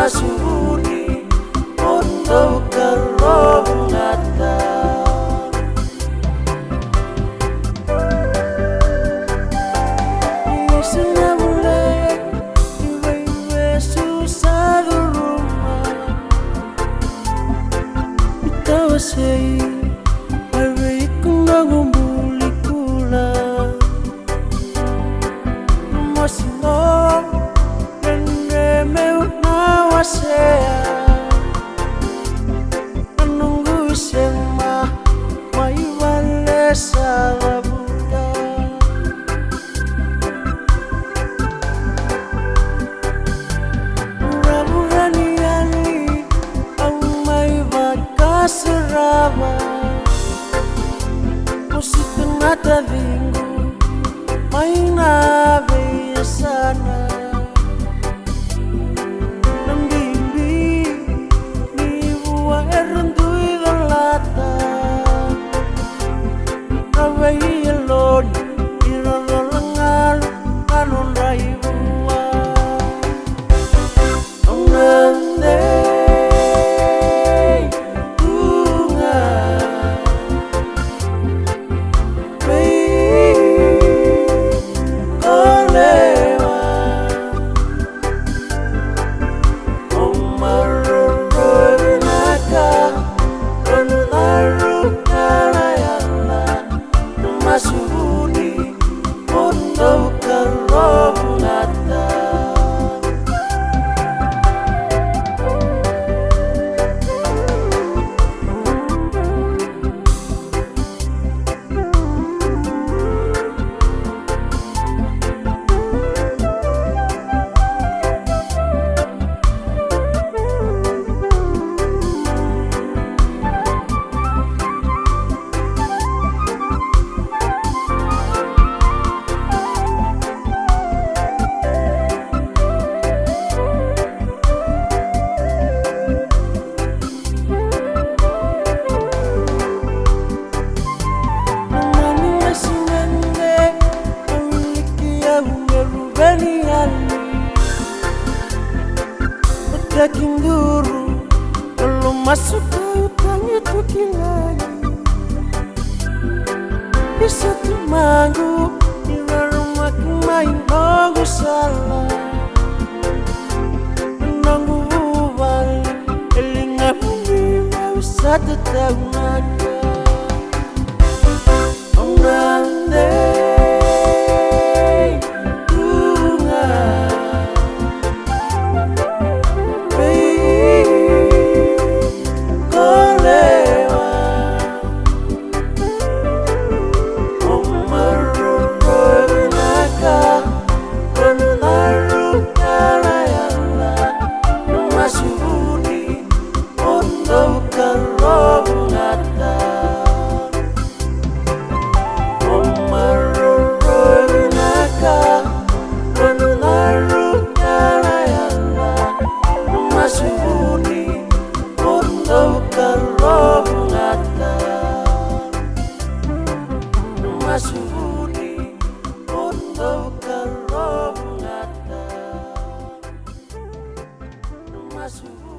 masuri untuk kelongatan. Isna mulai iwe susah di rumah. Itawa sei iwe ikuna ngumbuli kula. Masino rende meu nawasea. Menunggu sema mai wale salabuta. Murah-murah Yali ang may magkasarama. Musik tengah minggu may nabe sana. Nambimbi ni buwa erendui dolata. Away alone irololangal anon raibuwa. Ongande bunga kolewa omarorornaka konarukayala masuri untuk kelongatan. Daging duru kalau masuk ke hutang itu kilanya. Bisa tumanggu di rumah main nunggu salah. Nunggu balik elingan bumi usah tetap naga. Ongande masuri untuk kelongatan. Masuri